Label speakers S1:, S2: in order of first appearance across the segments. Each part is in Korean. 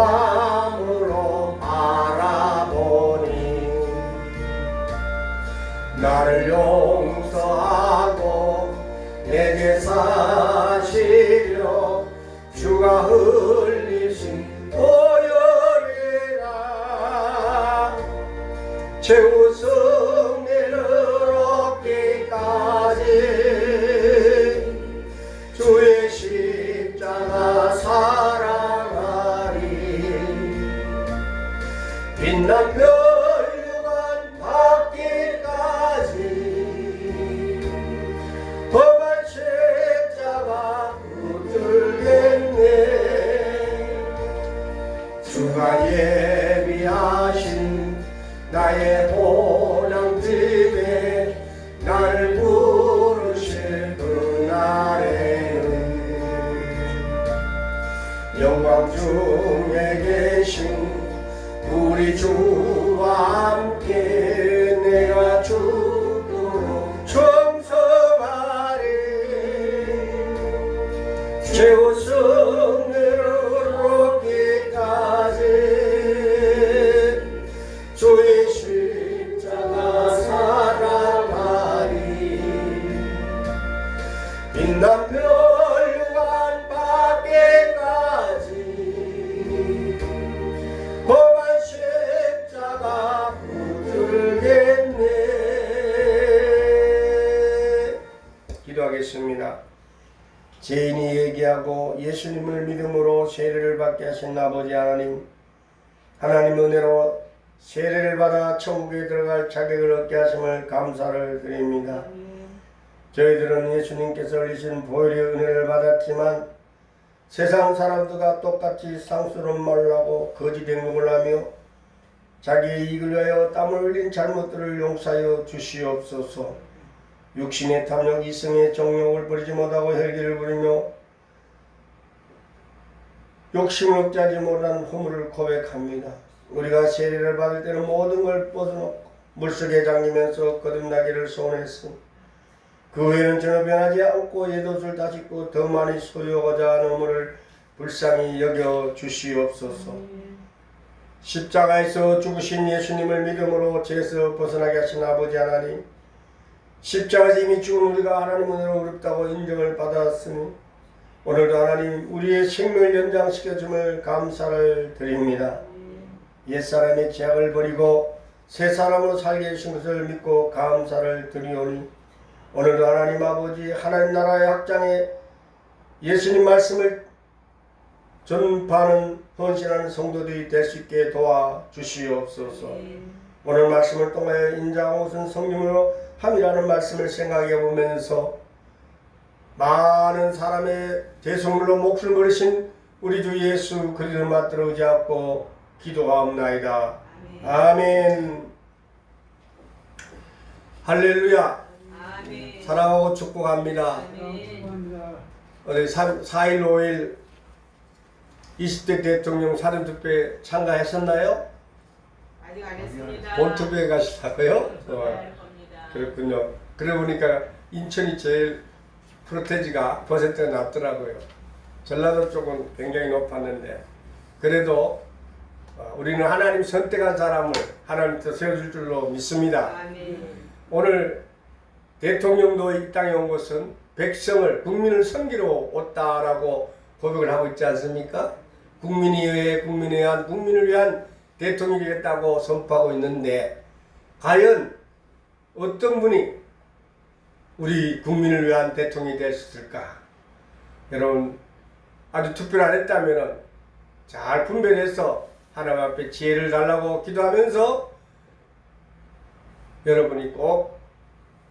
S1: 마음으로 바라보니 나를 용서하고 내게 사시려 주가 흘리신 보혈이라 최후 승리를 얻기까지 주의 십자가 사랑하리. 빛난 멸류관 받기까지 범한 십자가 붙들겠네. 주가 예비하신 나의 본향집에 나를 부르실 그날에는 영광 중에 계신 우리 주와 함께 내가 죽도록 충성하리. 최후 승리를 얻기까지 주의 십자가 사랑하리. 빛난 멸류관 받기까지 범한 십자가 붙들겠네. 기도하겠습니다. 죄인이 얘기하고 예수님을 믿음으로 세례를 받게 하신 아버지 하나님, 하나님 은혜로 세례를 받아 천국에 들어갈 자격을 얻게 하심을 감사를 드립니다. 저희들은 예수님께서 흘리신 보혈의 은혜를 받았지만 세상 사람들과 똑같이 상스러운 말을 하고 거짓 행동을 하며 자기의 이익을 위하여 땀을 흘린 잘못들을 용서하여 주시옵소서. 육신의 탐욕, 이성의 정욕을 버리지 못하고 혈기를 부리며 욕심을 억제하지 못한 허물을 고백합니다. 우리가 세례를 받을 때는 모든 걸 벗어놓고 물속에 잠기면서 거듭나기를 소원했으니 그 후에는 전혀 변하지 않고 옛옷을 다 씻고 더 많이 소유하고자 하는 허물을 불쌍히 여겨 주시옵소서. 십자가에서 죽으신 예수님을 믿음으로 죄에서 벗어나게 하신 아버지 하나님, 십자가에서 이미 죽은 우리가 하나님 은혜로 의롭다고 인정을 받았으니 오늘도 하나님 우리의 생명을 연장시켜줌을 감사를 드립니다. 옛사람의 죄악을 버리고 새 사람으로 살게 해주신 것을 믿고 감사를 드리오니 오늘도 하나님 아버지 하나님 나라의 확장에 예수님 말씀을 전파하는 헌신하는 성도들이 될 수 있게 도와주시옵소서. 오늘 말씀을 통하여 인자한 것은 성령으로 함이라는 말씀을 생각해 보면서 많은 사람의 대속물로 목숨을 버리신 우리 주 예수 그리스도를 맞들어 의지하고 기도하옵나이다. 아멘. 할렐루야.
S2: 아멘.
S1: 사랑하고 축복합니다. 어제 4일 5일 20대 대통령 사전투표에 참가하셨나요?
S2: 아직 안 했습니다.
S1: 본투표에 가시다고요? 그렇군요. 그래 보니까 인천이 제일 프로테지가 퍼센트가 낮더라고요. 전라도 쪽은 굉장히 높았는데 그래도 우리는 하나님 선택한 사람을 하나님께서 세워줄 줄로 믿습니다.
S2: 아멘.
S1: 오늘 대통령도 이 땅에 온 것은 백성을 국민을 섬기러 왔다라고 고백을 하고 있지 않습니까? 국민을 위한 대통령이 되겠다고 선포하고 있는데 과연 어떤 분이 우리 국민을 위한 대통령이 될 수 있을까? 여러분 아주 투표를 안 했다면 잘 분별해서 하나님 앞에 지혜를 달라고 기도하면서 여러분이 꼭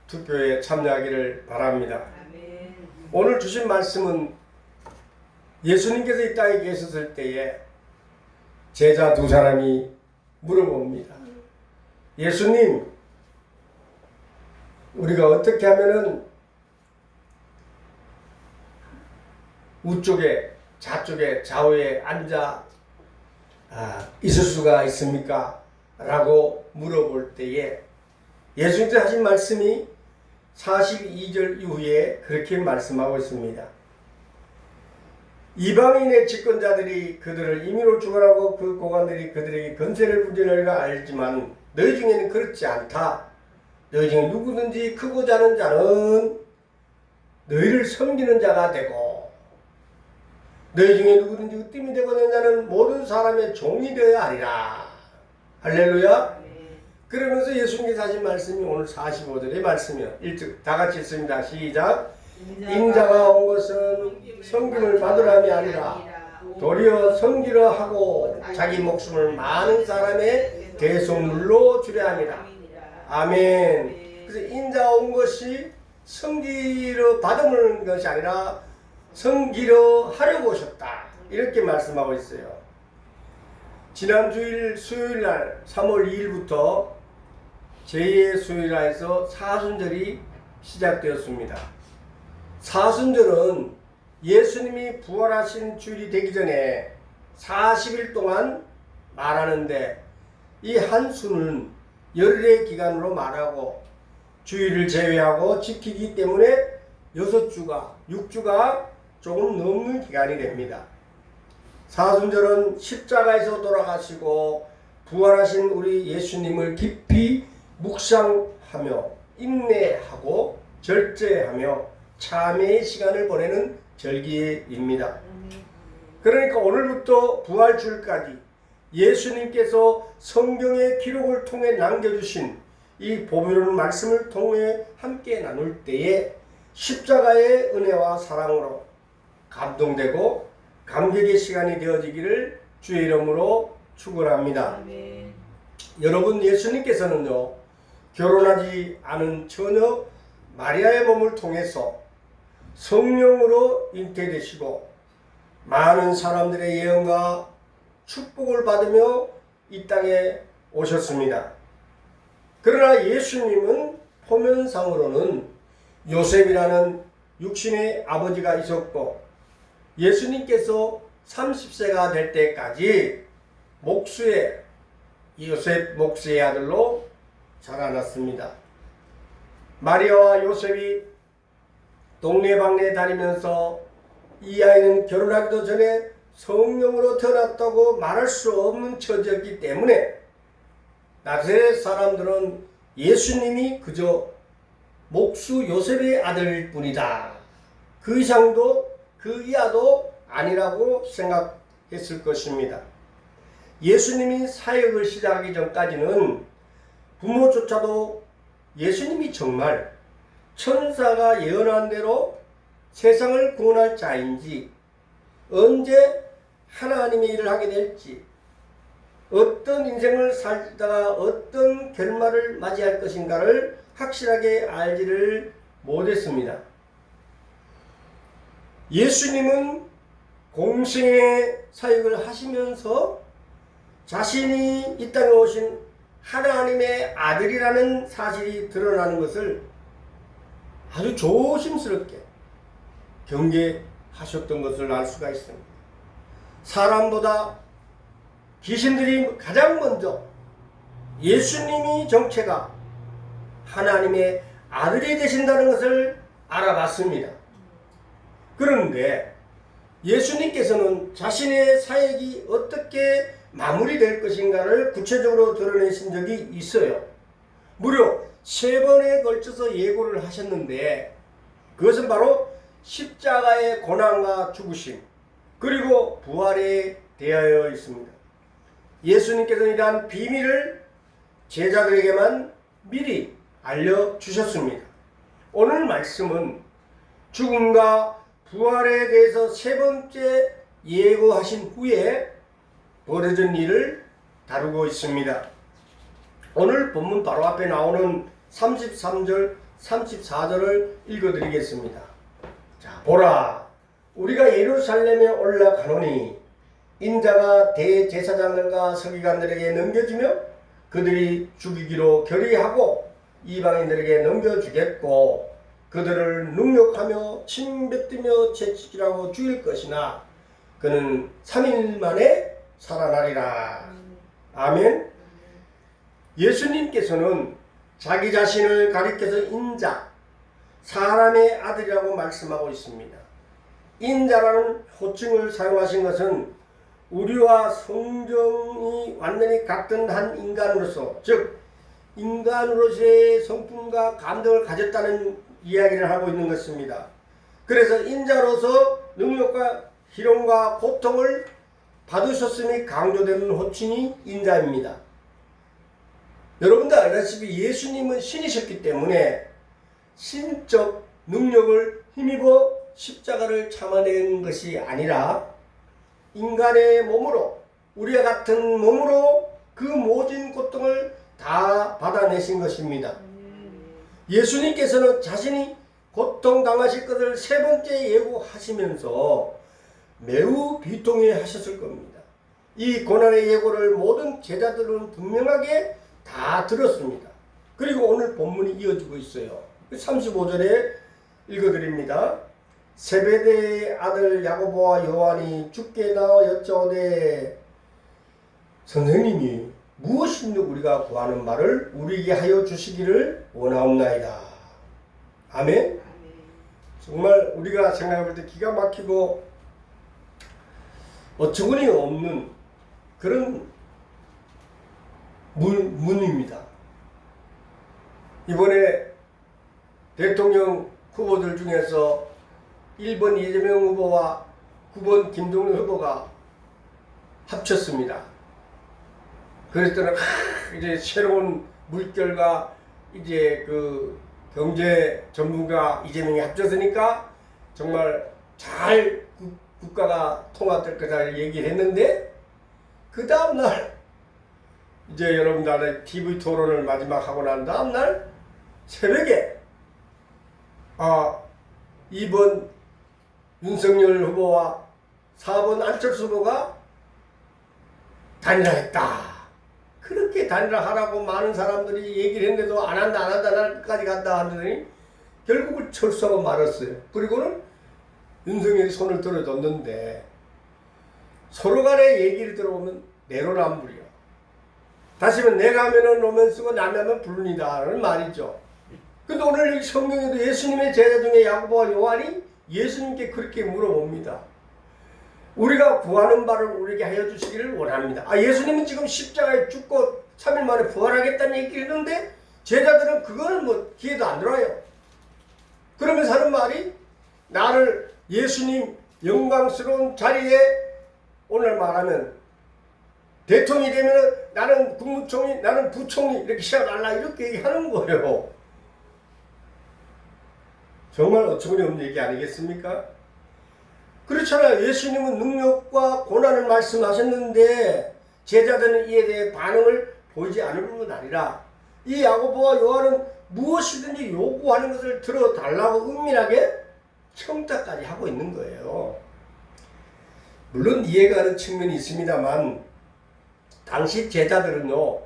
S1: 투표에 참여하기를 바랍니다.
S2: 아멘.
S1: 오늘 주신 말씀은 예수님께서 이 땅에 계셨을 때에 제자 두 사람이 물어봅니다. 예수님, 우리가 어떻게 하면은 우쪽에, 좌쪽에, 좌우에 앉아 있을 수가 있습니까? 라고 물어볼 때에 예수님께서 하신 말씀이 42절 이후에 그렇게 말씀하고 있습니다. 이방인의 집권자들이 그들을 임의로 죽으라고 그 고관들이 그들에게 건세를 부리느라 알지만 너희 중에는 그렇지 않다. 너희 중에 누구든지 크고 자는 자는 너희를 섬기는 자가 되고 너희 중에 누구든지 으뜸이 되고는 자는 모든 사람의 종이 되어야 하리라. 할렐루야. 그러면서 예수님께서 하신 말씀이 오늘 45절의 말씀이요. 다 같이 읽습니다. 시작. 인자가 온 것은 섬김을 받으라 함이 아니라 도리어 섬기려 하고 자기 목숨을 많은 사람의 대속물로 주려 함이라. 아멘. 그래서 인자가 온 것이 섬기려 받으는 것이 아니라 섬기려 하려고 오셨다. 이렇게 말씀하고 있어요. 지난 주일 수요일날 3월 2일부터 제2의 수요일날에서 사순절이 시작되었습니다. 사순절은 예수님이 부활하신 주일이 되기 전에 40일 동안 말하는데 이 한 수는 열흘의 기간으로 말하고 주일을 제외하고 지키기 때문에 6주가 조금 넘는 기간이 됩니다. 사순절은 십자가에서 돌아가시고 부활하신 우리 예수님을 깊이 묵상하며 인내하고 절제하며 참회의 시간을 보내는 절기입니다. 그러니까 오늘부터 부활주일까지 예수님께서 성경의 기록을 통해 남겨주신 이 보배로운 말씀을 통해 함께 나눌 때에 십자가의 은혜와 사랑으로 감동되고 감격의 시간이 되어지기를 주의 이름으로 축원합니다. 여러분, 예수님께서는요 결혼하지 않은 처녀 마리아의 몸을 통해서 성령으로 잉태되시고 많은 사람들의 예언과 축복을 받으며 이 땅에 오셨습니다. 그러나 예수님은 표면상으로는 요셉이라는 육신의 아버지가 있었고 예수님께서 30세가 될 때까지 요셉 목수의 아들로 자라났습니다. 마리아와 요셉이 동네방네 다니면서 이 아이는 결혼하기도 전에 성령으로 태어났다고 말할 수 없는 처지였기 때문에 나사렛 사람들은 예수님이 그저 목수 요셉의 아들일 뿐이다. 그 이상도 그 이하도 아니라고 생각했을 것입니다. 예수님이 사역을 시작하기 전까지는 부모조차도 예수님이 정말 천사가 예언한 대로 세상을 구원할 자인지 언제 하나님의 일을 하게 될지 어떤 인생을 살다가 어떤 결말을 맞이할 것인가를 확실하게 알지를 못했습니다. 예수님은 공생의 사역을 하시면서 자신이 이 땅에 오신 하나님의 아들이라는 사실이 드러나는 것을 아주 조심스럽게 경계하셨던 것을 알 수가 있습니다. 사람보다 귀신들이 가장 먼저 예수님이 정체가 하나님의 아들이 되신다는 것을 알아봤습니다. 그런데 예수님께서는 자신의 사역이 어떻게 마무리될 것인가를 구체적으로 드러내신 적이 있어요. 무려 3번에 걸쳐서 예고를 하셨는데 그것은 바로 십자가의 고난과 죽으심 그리고 부활에 대하여 있습니다. 예수님께서는 이러한 비밀을 제자들에게만 미리 알려주셨습니다. 오늘 말씀은 죽음과 부활에 대해서 3번째 예고하신 후에 벌어진 일을 다루고 있습니다. 오늘 본문 바로 앞에 나오는 33절, 34절을 읽어드리겠습니다. 자, 보라, 우리가 예루살렘에 올라가노니 인자가 대제사장들과 서기관들에게 넘겨지며 그들이 죽이기로 결의하고 이방인들에게 넘겨주겠고 그들을 능욕하며 침뱉으며 채찍질하고 죽일 것이나 그는 3일 만에 살아나리라. 아멘. 예수님께서는 자기 자신을 가리켜서 인자, 사람의 아들이라고 말씀하고 있습니다. 인자라는 호칭을 사용하신 것은 우리와 성정이 완전히 같은 한 인간으로서, 즉 인간으로서의 성품과 감정을 가졌다는 이야기를 하고 있는 것입니다. 그래서 인자로서 능력과 희롱과 고통을 받으셨음이 강조되는 호칭이 인자입니다. 여러분들 알다시피 예수님은 신이셨기 때문에 신적 능력을 힘입어 십자가를 참아낸 것이 아니라 인간의 몸으로, 우리와 같은 몸으로 그 모든 고통을 다 받아내신 것입니다. 예수님께서는 자신이 고통당하실 것을 세 번째 예고하시면서 매우 비통해 하셨을 겁니다. 이 고난의 예고를 모든 제자들은 분명하게 다 들었습니다. 그리고 오늘 본문이 이어지고 있어요. 35절에 읽어드립니다. 세베대의 아들 야고보와 요한이 주께 나와 여쭤오되 선생님이 무엇인지 우리가 구하는 말을 우리에게 하여 주시기를 원하옵나이다. 아멘. 정말 우리가 생각해볼 때 기가 막히고 어처구니 없는 그런 문입니다. 이번에 대통령 후보들 중에서 1번 이재명 후보와 9번 김동연 후보가 합쳤습니다. 그랬더니 이제 새로운 물결과 이제 그 경제 전문가 이재명이 합쳐서니까 정말 잘 국가가 통합될 거다 얘기를 했는데 그 다음날 이제 여러분들 TV 토론을 마지막 하고 난 다음날 새벽에 2번 윤석열 후보와 4번 안철수 후보가 단일화했다. 그렇게 단일화하라고 많은 사람들이 얘기를 했는데도 안 한다 날까지 간다 하더니 결국은 철수하고 말았어요. 그리고는 윤석열이 손을 들어줬는데 서로 간의 얘기를 들어보면 내로남불이요. 다시 면 내가 하면은 노면 쓰고 남이 하면 불륜이다라는 말이죠. 근데 오늘 이 성경에도 예수님의 제자 중에 야고보와 요한이 예수님께 그렇게 물어봅니다. 우리가 구하는 바를 우리에게 하여 주시기를 원합니다. 예수님은 지금 십자가에 죽고 3일 만에 부활하겠다는 얘기를 했는데 제자들은 그거는 뭐 귀에도 안 들어요. 그러면서 하는 말이 나를 예수님 영광스러운 자리에 오늘 말하면 대통령이 되면 나는 국무총리, 나는 부총리 이렇게 시작할라 이렇게 얘기하는 거예요. 정말 어처구니 없는 얘기 아니겠습니까? 그렇잖아요. 예수님은 능력과 고난을 말씀하셨는데 제자들은 이에 대해 반응을 보이지 않을 뿐만 아니라 이 야고보와 요한은 무엇이든지 요구하는 것을 들어달라고 은밀하게 청탁까지 하고 있는 거예요. 물론 이해가 가는 측면이 있습니다만 당시 제자들은요,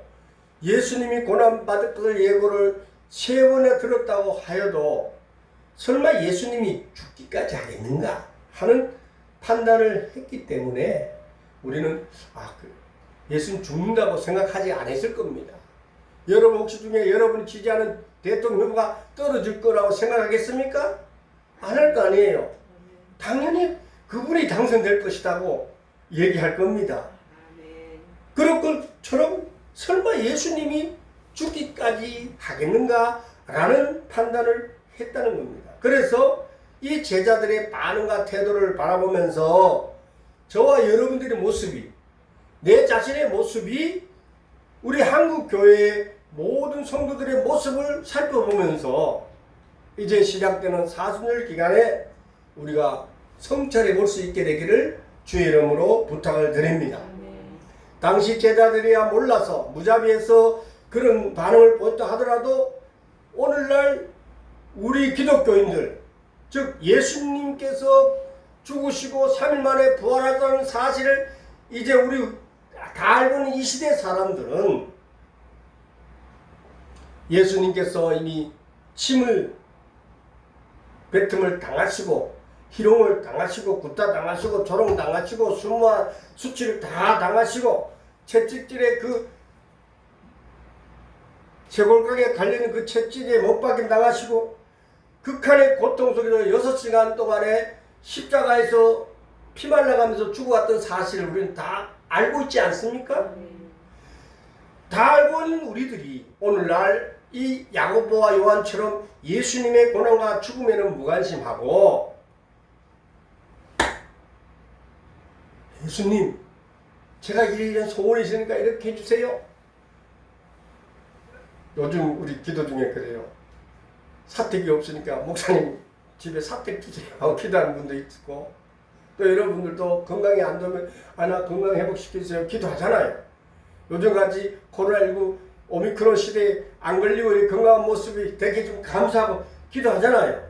S1: 예수님이 고난받을 것을 예고를 3번에 들었다고 하여도 설마 예수님이 죽기까지 하겠는가 하는 판단을 했기 때문에 우리는 예수님 죽는다고 생각하지 않았을 겁니다. 여러분 혹시 중에 여러분이 지지하는 대통령 후보가 떨어질 거라고 생각하겠습니까? 안 할 거 아니에요. 당연히 그분이 당선될 것이라고 얘기할 겁니다. 그럴 것처럼 설마 예수님이 죽기까지 하겠는가 라는 판단을 했다는 겁니다. 그래서 이 제자들의 반응과 태도를 바라보면서 저와 여러분들의 모습이, 내 자신의 모습이 우리 한국 교회의 모든 성도들의 모습을 살펴보면서 이제 시작되는 사순절 기간에 우리가 성찰해 볼 수 있게 되기를 주의 이름으로 부탁을 드립니다. 당시 제자들이야 몰라서 무자비해서 그런 반응을 보였다 하더라도 오늘날 우리 기독교인들, 즉 예수님께서 죽으시고 3일 만에 부활하다는 사실을 이제 우리 다 알고 있는 이 시대 사람들은 예수님께서 이미 침을 뱉음을 당하시고 희롱을 당하시고 굿다 당하시고 조롱 당하시고 수모와 수치를 다 당하시고 채찍질에 그 쇄골각에 달리는 그 채찍에 못 박힘 당하시고 극한의 고통 속에서 6시간 동안에 십자가에서 피 말라가면서 죽어갔던 사실을 우리는 다 알고 있지 않습니까? 다 알고 있는 우리들이 오늘날 이 야고보와 요한처럼 예수님의 고난과 죽음에는 무관심하고 예수님 제가 이런 소원이 있으니까 이렇게 해주세요. 요즘 우리 기도 중에 그래요. 사택이 없으니까 목사님 집에 사택 주세요 하고 기도하는 분도 있고 또 여러분들도 건강이 안 되면 나 건강 회복시켜주세요 기도하잖아요. 요즘같이 코로나19 오미크론 시대에 안 걸리고 건강한 모습이 되게 좀 감사하고 기도하잖아요.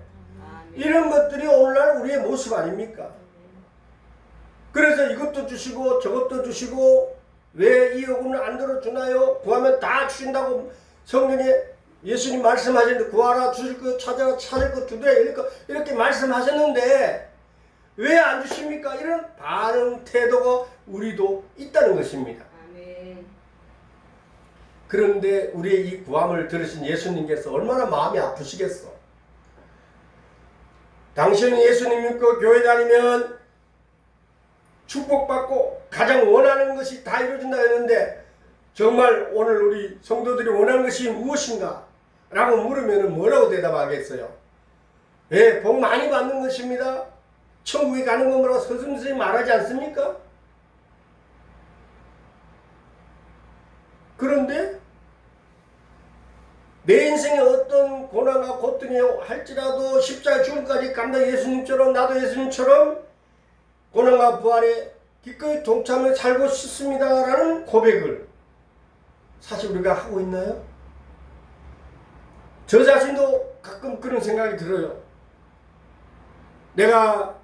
S1: 이런 것들이 오늘날 우리의 모습 아닙니까? 그래서 이것도 주시고 저것도 주시고 왜 이 요금을 안 들어주나요? 구하면 다 주신다고 성경에 예수님 말씀하셨는데 구하라 주실 거 찾아라 찾을 거 두드려 이렇게 말씀하셨는데 왜 안 주십니까? 이런 반응 태도가 우리도 있다는 것입니다.
S2: 아멘.
S1: 그런데 우리의 이 구함을 들으신 예수님께서 얼마나 마음이 아프시겠어. 당신은 예수님 믿고 교회 다니면 축복받고 가장 원하는 것이 다 이루어진다 했는데 정말 오늘 우리 성도들이 원하는 것이 무엇인가? 라고 물으면 뭐라고 대답하겠어요? 예, 복 많이 받는 것입니다. 천국에 가는 거 뭐라고 서슴서히 말하지 않습니까? 그런데 내 인생에 어떤 고난과 고통이 할지라도 십자가 죽음까지 간다 예수님처럼 나도 예수님처럼 고난과 부활에 기꺼이 동참해 살고 싶습니다 라는 고백을 사실 우리가 하고 있나요? 저 자신도 가끔 그런 생각이 들어요. 내가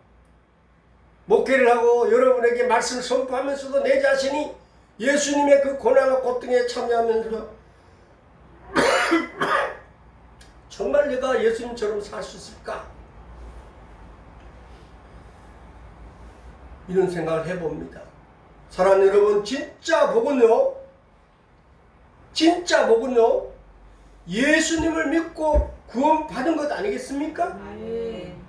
S1: 목회를 하고 여러분에게 말씀을 선포하면서도 내 자신이 예수님의 그 고난과 고통에 참여하면서 정말 내가 예수님처럼 살 수 있을까? 이런 생각을 해봅니다. 사랑하는 여러분, 진짜 복은요, 예수님을 믿고 구원받은 것 아니겠습니까?
S2: 아멘.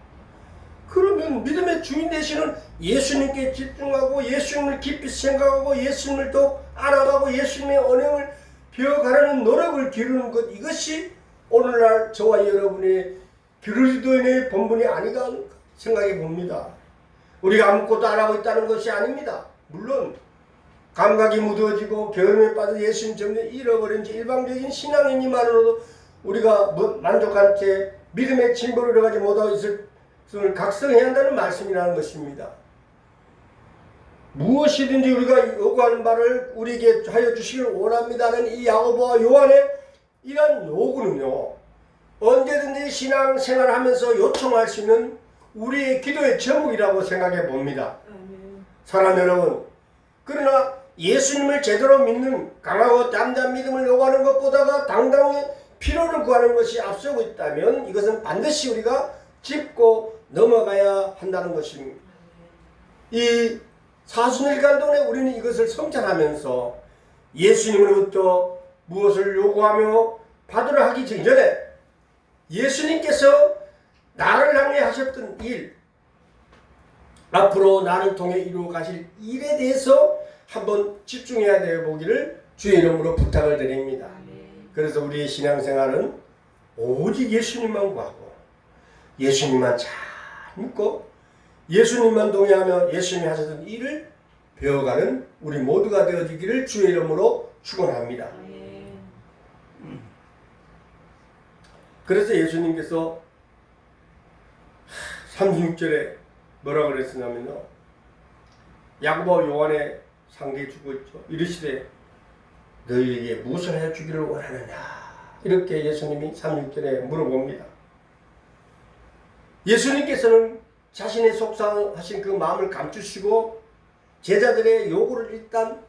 S1: 그러면 믿음의 주인 되시는 예수님께 집중하고 예수님을 깊이 생각하고 예수님을 더 알아가고 예수님의 언행을 배워가려는 노력을 기르는 것, 이것이 오늘날 저와 여러분의 그리스도인의 본분이 아닌가 생각해 봅니다. 우리가 아무것도 안 하고 있다는 것이 아닙니다. 물론 감각이 무뎌지고 게으름에 빠져 예수님 점점 잃어버린 채 일방적인 신앙이니만으로도 우리가 만족한 채 믿음의 진보를 이뤄가지 못하고 있음을 각성해야 한다는 말씀이라는 것입니다. 무엇이든지 우리가 요구하는 바를 우리에게 하여 주시길 원합니다는 이 야고보와 요한의 이런 요구는요, 언제든지 신앙생활을 하면서 요청할 수 있는 우리의 기도의 제목이라고 생각해 봅니다. 사랑하는 여러분, 그러나 예수님을 제대로 믿는 강하고 담대한 믿음을 요구하는 것보다가 당당히 필요를 구하는 것이 앞서고 있다면 이것은 반드시 우리가 짚고 넘어가야 한다는 것입니다. 이 사순일간 동안에 우리는 이것을 성찰하면서 예수님으로부터 무엇을 요구하며 받으려 하기 전에 예수님께서 나를 향해 하셨던 일, 앞으로 나를 통해 이루어 가실 일에 대해서 한번 집중해야 되어 보기를 주의 이름으로 부탁을 드립니다. 그래서 우리의 신앙생활은 오직 예수님만 구하고 예수님만 잘 믿고 예수님만 동의하며 예수님이 하셨던 일을 배워가는 우리 모두가 되어지기를 주의 이름으로 축원합니다. 그래서 예수님께서 36절에 뭐라 그랬으냐면요, 야고보 요한의 상대에 주고 있죠. 이르시되 너희에게 무엇을 해 주기를 원하느냐, 이렇게 예수님이 36절에 물어봅니다. 예수님께서는 자신의 속상하신 그 마음을 감추시고 제자들의 요구를 일단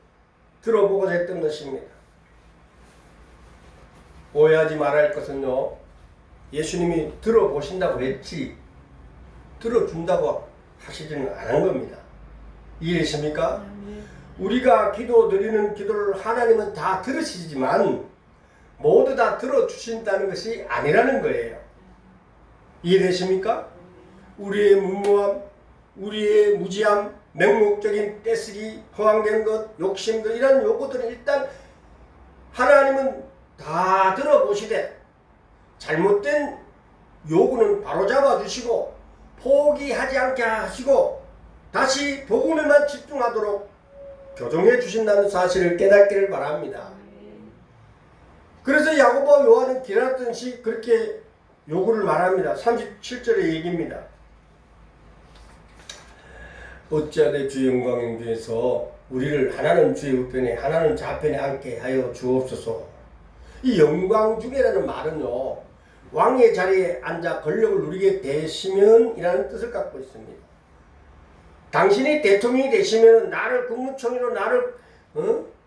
S1: 들어보고자 했던 것입니다. 오해하지 말아야 할 것은요, 예수님이 들어보신다고 했지 들어준다고 하시지는 않은 겁니다. 이해되십니까? 우리가 기도 드리는 기도를 하나님은 다 들으시지만 모두 다 들어주신다는 것이 아니라는 거예요. 이해되십니까? 우리의 무모함, 우리의 무지함, 맹목적인 떼쓰기, 허황된 것, 욕심들 이런 요구들은 일단 하나님은 다 들어보시되 잘못된 요구는 바로잡아 주시고 포기하지 않게 하시고 다시 복음에만 집중하도록 교정해 주신다는 사실을 깨닫기를 바랍니다. 그래서 야고보와 요한은 기다렸던 시 그렇게 요구를 말합니다. 37절의 얘기입니다. 어찌하되 주 영광 중에서 우리를 하나는 주의 우편에 하나는 좌편에 앉게 하여 주옵소서. 이 영광 중에라는 말은요, 왕의 자리에 앉아 권력을 누리게 되시면 이라는 뜻을 갖고 있습니다. 당신이 대통령이 되시면 나를 국무총리로, 나를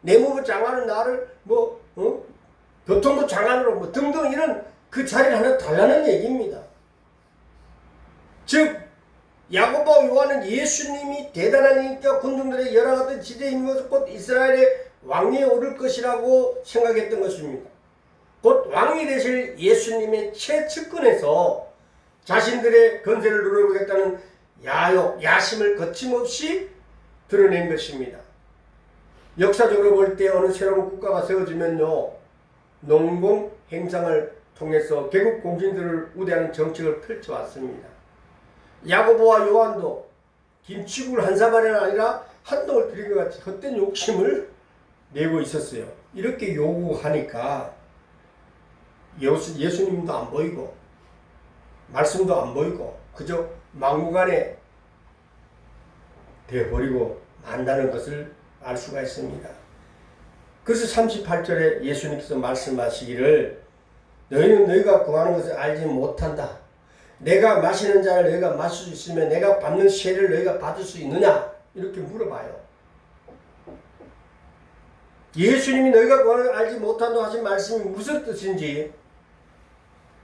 S1: 내무부 장관으로, 나를 교통부 장관으로 등등 이런 그 자리를 하나 달라는 얘기입니다. 즉 야고보와 요한은 예수님이 대단한 인기와 군중들의 열악하던 지대에 있는 것을 곧 이스라엘의 왕위에 오를 것이라고 생각했던 것입니다. 곧 왕이 되실 예수님의 최측근에서 자신들의 건세를 누려보겠다는 야욕, 야심을 거침없이 드러낸 것입니다. 역사적으로 볼 때 어느 새로운 국가가 세워지면요, 농공 행상을 통해서 개국 공신들을 우대하는 정책을 펼쳐왔습니다. 야고보와 요한도 김치국을 한 사발이 아니라 한 동을 들인 것 같이 헛된 욕심을 내고 있었어요. 이렇게 요구하니까 예수님도 안 보이고 말씀도 안 보이고 그저 막무가내 되어버리고 만다는 것을 알 수가 있습니다. 그래서 38절에 예수님께서 말씀하시기를 너희는 너희가 구하는 것을 알지 못한다. 내가 마시는 잔을 너희가 마실 수 있으면 내가 받는 세를 너희가 받을 수 있느냐? 이렇게 물어봐요. 예수님이 너희가 구하는 것을 알지 못한다고 하신 말씀이 무슨 뜻인지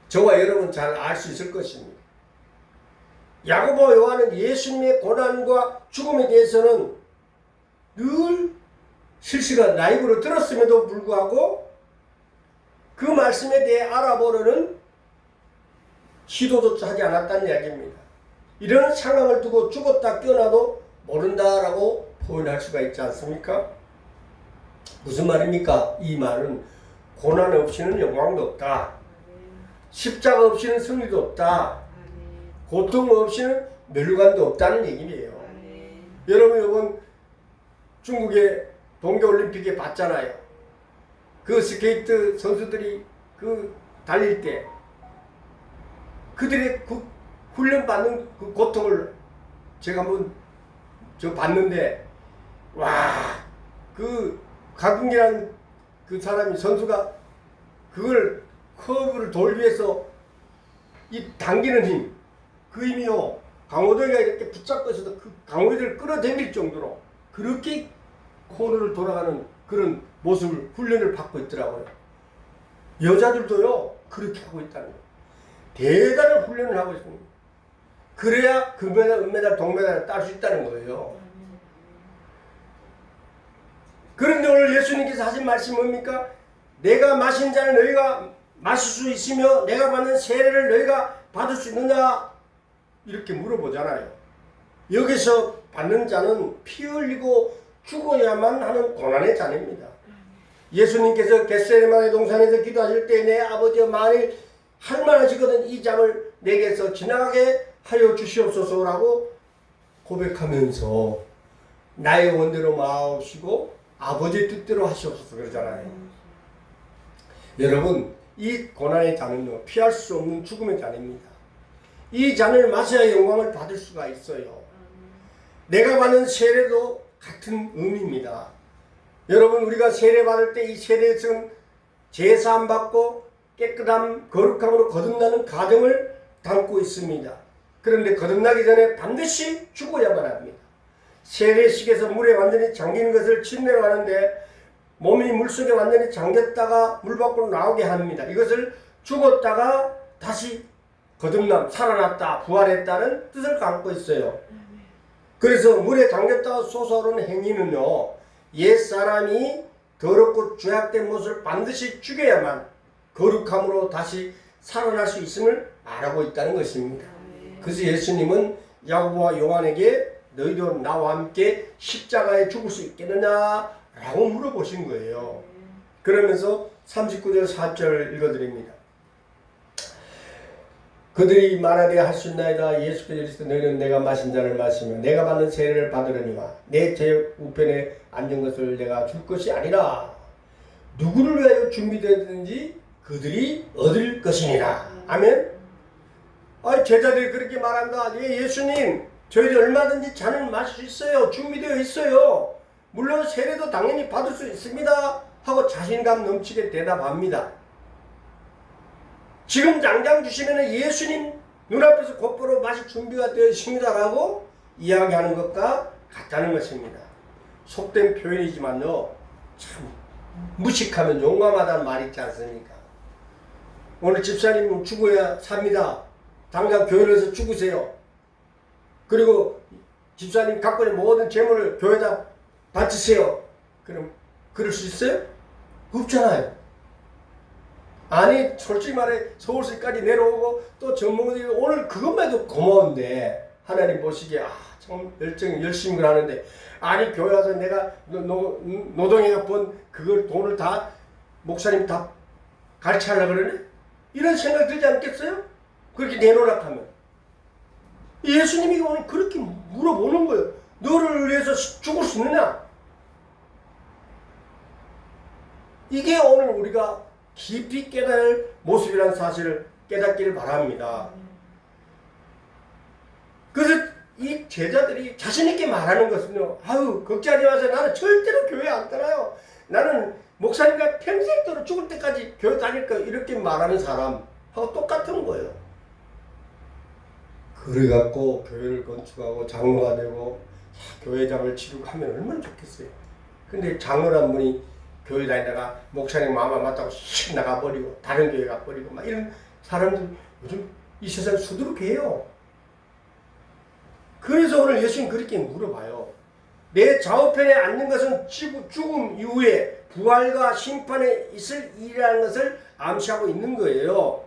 S1: 저와 여러분 잘 알 수 있을 것입니다. 야고보와 요한은 예수님의 고난과 죽음에 대해서는 늘 실시간 라이브로 들었음에도 불구하고 그 말씀에 대해 알아보려는 시도조차 하지 않았다는 이야기입니다. 이런 상황을 두고 죽었다 깨어나도 모른다라고 표현할 수가 있지 않습니까? 무슨 말입니까? 이 말은 고난 없이는 영광도 없다. 십자가 없이는 승리도 없다. 고통 없이는 멸류관도 없다는 얘기예요. 여러분 이번 중국의 동계올림픽에 봤잖아요. 그 스케이트 선수들이 그 달릴 때 그들의 그 훈련받는 그 고통을 제가 한번 봤는데, 와, 그 가궁이라는 그 사람이 선수가 그걸 커브를 돌기위해서 이 당기는 힘, 그 힘이요 강호동이가 이렇게 붙잡고 있어도 그 강호동이를 끌어당길 정도로 그렇게 코너를 돌아가는 그런 모습을 훈련을 받고 있더라고요. 여자들도요 그렇게 하고 있다는 거예요. 대단한 훈련을 하고 있습니다. 그래야 금메달, 은메달, 동메달을 딸 수 있다는 거예요. 그런데 오늘 예수님께서 하신 말씀이 뭡니까? 내가 마신 잔을 너희가 마실 수 있으며 내가 받는 세례를 너희가 받을 수 있느냐? 이렇게 물어보잖아요. 여기서 받는 잔은 피 흘리고 죽어야만 하는 고난의 잔입니다. 예수님께서 겟세마네 동산에서 기도하실 때 내 아버지여 만일 할만하시거든 이 잔을 내게서 지나가게 하여 주시옵소서라고 고백하면서 나의 원대로 마옵시고 아버지의 뜻대로 하시옵소서 그러잖아요. 여러분 이 고난의 잔은요 피할 수 없는 죽음의 잔입니다. 이 잔을 마셔야 영광을 받을 수가 있어요. 내가 받는 세례도 같은 의미입니다. 여러분 우리가 세례 받을 때 이 세례는 제사함 받고 깨끗함, 거룩함으로 거듭나는 과정을 담고 있습니다. 그런데 거듭나기 전에 반드시 죽어야만 합니다. 세례식에서 물에 완전히 잠긴 것을 침례로 하는데 몸이 물속에 완전히 잠겼다가 물 밖으로 나오게 합니다. 이것을 죽었다가 다시 거듭남, 살아났다, 부활했다는 뜻을 갖고 있어요. 그래서 물에 잠겼다가 솟아오르는 행위는요, 옛사람이 더럽고 죄악된 모습을 반드시 죽여야만 거룩함으로 다시 살아날 수 있음을 말하고 있다는 것입니다. 그래서 예수님은 야고보와 요한에게 너희도 나와 함께 십자가에 죽을 수 있겠느냐라고 물어보신 거예요. 그러면서 39절 4절 읽어드립니다. 그들이 말하되 할 수 있나이다. 예수께서 이르시되 너희는 내가 마신 잔을 마시며 내가 받는 세례를 받으려니와 내 제 우편에 앉은 것을 내가 줄 것이 아니라 누구를 위하여 준비되었든지 그들이 얻을 것이니라. 아멘. 제자들이 그렇게 말한다. 예수님, 저희들 얼마든지 잔을 마실 수 있어요. 준비되어 있어요. 물론 세례도 당연히 받을 수 있습니다. 하고 자신감 넘치게 대답합니다. 지금 당장 주시면 예수님 눈앞에서 곧바로 마실 준비가 되어 있습니다라고 이야기하는 것과 같다는 것입니다. 속된 표현이지만요, 참 무식하면 용감하다는 말이 있지 않습니까? 오늘 집사님은 죽어야 삽니다. 당장 교회에서 죽으세요. 그리고 집사님 갖고 있는 모든 재물을 교회에다 바치세요. 그럼 그럴 수 있어요? 없잖아요. 아니, 솔직히 말해 서울시까지 내려오고 또 전문가들이 오늘 그것만 해도 고마운데 하나님 보시기에 참 열심히 하는데, 아니 교회 와서 내가 노동해가 번 그걸 돈을 다 목사님 다 가르치려고 그러네? 이런 생각 들지 않겠어요? 그렇게 내놓으라 하면. 예수님이 오늘 그렇게 물어보는 거예요. 너를 위해서 죽을 수 있느냐? 이게 오늘 우리가 깊이 깨달을 모습이라는 사실을 깨닫기를 바랍니다. 그래서 이 제자들이 자신있게 말하는 것은요, 걱정하지 마세요. 나는 절대로 교회 안 떠나요. 나는 목사님과 평생도록 죽을 때까지 교회 다닐 거예요. 이렇게 말하는 사람하고 똑같은 거예요. 그래갖고 교회를 건축하고 장로가 되고 교회장을 치르고 하면 얼마나 좋겠어요. 근데 장로란 분이 교회 다니다가 목사님 마음 안 맞다고 휙 나가버리고 다른 교회 가버리고 막 이런 사람들 요즘 이 세상 수두룩해요. 그래서 오늘 예수님 그렇게 물어봐요. 내 좌우편에 앉는 것은 죽음 이후에 부활과 심판에 있을 일이라는 것을 암시하고 있는 거예요.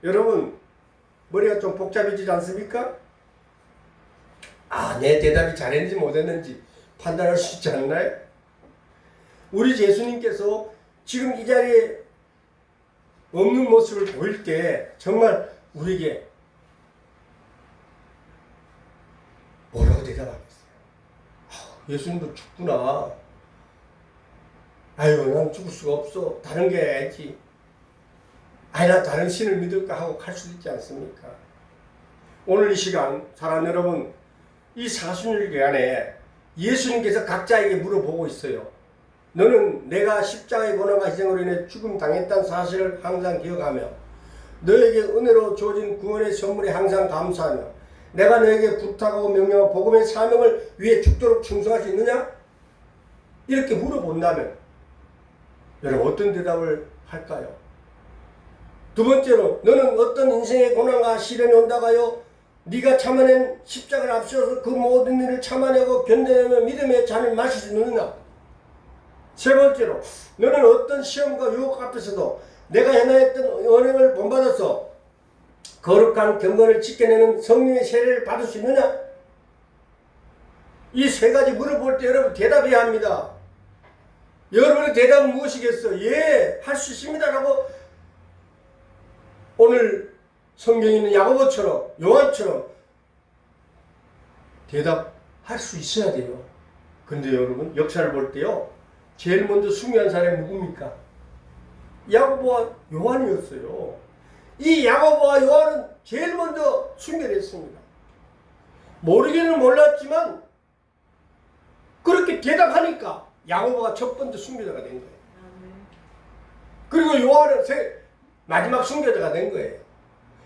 S1: 여러분, 머리가 좀 복잡해지지 않습니까? 내 대답이 잘했는지 못했는지 판단할 수 있지 않나요? 우리 예수님께서 지금 이 자리에 없는 모습을 보일 때 정말 우리에게 뭐라고 대답하겠어요? 예수님도 죽구나. 난 죽을 수가 없어. 다른 게 해야지. 나 다른 신을 믿을까 하고 갈 수도 있지 않습니까? 오늘 이 시간 사랑하는 여러분, 이 40일간에 예수님께서 각자에게 물어보고 있어요. 너는 내가 십자가의 고난과 희생으로 인해 죽음 당했다는 사실을 항상 기억하며 너에게 은혜로 주어진 구원의 선물에 항상 감사하며 내가 너에게 부탁하고 명령하고 복음의 사명을 위해 죽도록 충성할 수 있느냐? 이렇게 물어본다면 여러분 어떤 대답을 할까요? 두 번째로, 너는 어떤 인생의 고난과 시련이 온다고 하여 네가 참아낸 십자가를 앞세워서 그 모든 일을 참아내고 견뎌내며 믿음의 잔을 마실 수 있느냐? 세 번째로, 너는 어떤 시험과 유혹 앞에서도 내가 행하였던 언행을 본받아서 거룩한 경건을 지켜내는 성령의 세례를 받을 수 있느냐? 이 세 가지 물어볼 때 여러분 대답해야 합니다. 여러분의 대답은 무엇이겠어? 예, 할 수 있습니다 라고 오늘 성경에 있는 야고보처럼 요한처럼 대답할 수 있어야 돼요. 근데 여러분 역사를 볼 때요, 제일 먼저 숭배한 사람이 누굽니까? 야고보와 요한이었어요. 이 야고보와 요한은 제일 먼저 숭배를 했습니다. 모르기는 몰랐지만 그렇게 대답하니까 야고보가 첫 번째 숭배자가 된 거예요. 그리고 요한은 마지막 숭배자가 된 거예요.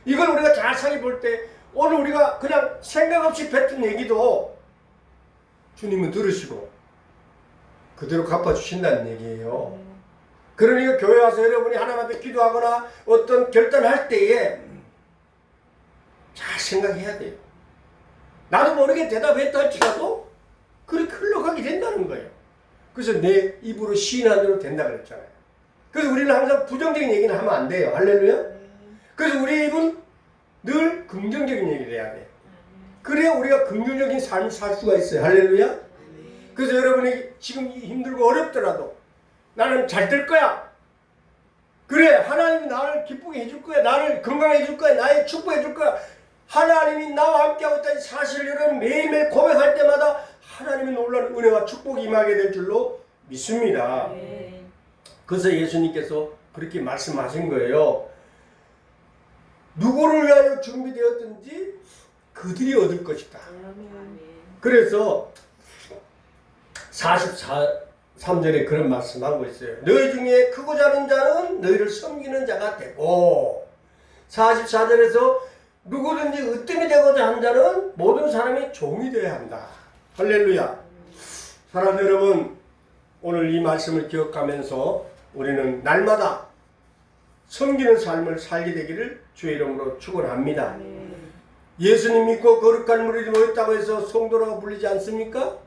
S1: 이걸 우리가 자세히 볼 때 오늘 우리가 그냥 생각 없이 뱉은 얘기도 주님은 들으시고 그대로 갚아주신다는 얘기예요. 그러니까 교회 와서 여러분이 하나님 앞에 기도하거나 어떤 결단할 때에 잘 생각해야 돼요. 나도 모르게 대답했다 할지라도 그렇게 흘러가게 된다는 거예요. 그래서 내 입으로 시인한 대로 된다 그랬잖아요. 그래서 우리는 항상 부정적인 얘기는 하면 안 돼요. 할렐루야. 그래서 우리 입은 늘 긍정적인 얘기를 해야 돼요. 그래야 우리가 긍정적인 삶을 살 수가 있어요. 할렐루야. 그래서 여러분이 지금 힘들고 어렵더라도 나는 잘 될 거야. 그래, 하나님이 나를 기쁘게 해줄 거야. 나를 건강해 줄 거야. 나의 축복해 줄 거야. 하나님이 나와 함께하고 있다는 사실을 여러분 매일매일 고백할 때마다 하나님의 놀라운 은혜와 축복이 임하게 될 줄로 믿습니다.
S2: 아멘.
S1: 그래서 예수님께서 그렇게 말씀하신 거예요. 누구를 위하여 준비되었든지 그들이 얻을 것이다.
S2: 아멘.
S1: 그래서 43절에 그런 말씀하고 있어요. 너희 중에 크고 작은 자는 너희를 섬기는 자가 되고, 44절에서 누구든지 으뜸이 되고자 한 자는 모든 사람이 종이 되어야 한다. 할렐루야. 사랑하는 여러분, 오늘 이 말씀을 기억하면서 우리는 날마다 섬기는 삶을 살게 되기를 주의 이름으로 축원합니다.
S2: 아멘.
S1: 예수님 믿고 거룩한 무리들이 모였다고 해서 성도라고 불리지 않습니까?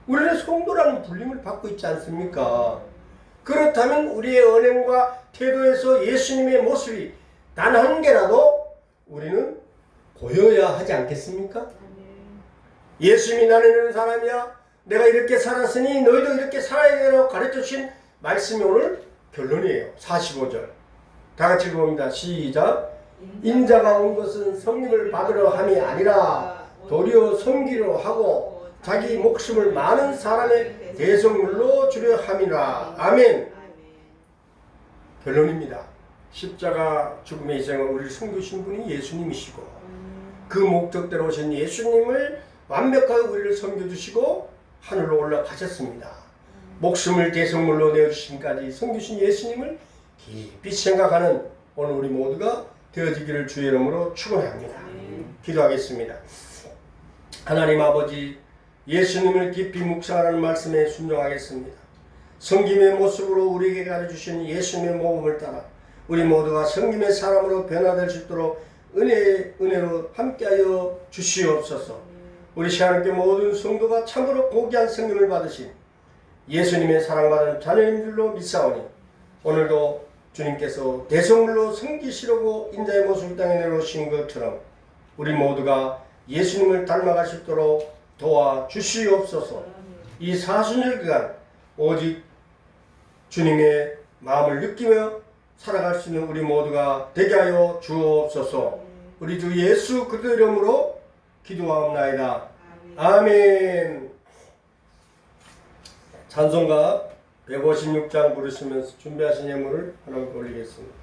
S1: 우리는 성도라는 불림을 받고 있지 않습니까? 그렇다면 우리의 언행과 태도에서 예수님의 모습이 단 한 개라도 우리는 보여야 하지 않겠습니까?
S2: 아멘.
S1: 예수님이 나는 이런 사람이야. 내가 이렇게 살았으니 너희도 이렇게 살아야 되라고 가르쳐 주신 말씀이 오늘 결론이에요. 45절. 다 같이 봅니다. 시작. 인자가 온 것은 성령을 받으러 함이 아니라 도리어 섬기려 하고 자기 목숨을 많은 사람의 대속물로 주려 함이라. 아멘. 결론입니다. 십자가 죽음의 희생을 우리를 섬기신 분이 예수님이시고 그 목적대로 오신 예수님을 완벽하게 우리를 섬겨주시고 하늘로 올라가셨습니다. 목숨을 대속물로 내어주신까지 섬기신 예수님을 깊이 생각하는 오늘 우리 모두가 되어지기를 주의 이름으로 축원합니다. 기도하겠습니다. 하나님 아버지, 예수님을 깊이 묵상하는 말씀에 순종하겠습니다. 섬김의 모습으로 우리에게 가르쳐주신 예수님의 모범을 따라 우리 모두가 섬김의 사람으로 변화될 수 있도록 은혜로 함께하여 주시옵소서. 우리 시간께 모든 성도가 참으로 고귀한 섬김을 받으신 예수님의 사랑받은 자녀인 줄로 믿사오니 오늘도 주님께서 대성물로 섬기시려고 인자의 모습을 땅에 내려오신 것처럼 우리 모두가 예수님을 닮아갈 수 있도록 도와주시옵소서. 이 40일 기간 오직 주님의 마음을 느끼며 살아갈 수 있는 우리 모두가 되게 하여 주옵소서. 우리 주 예수 그리스도 이름으로 기도하옵나이다. 아멘. 찬송가 156장 부르시면서 준비하신 예물을 하나님께 올리겠습니다.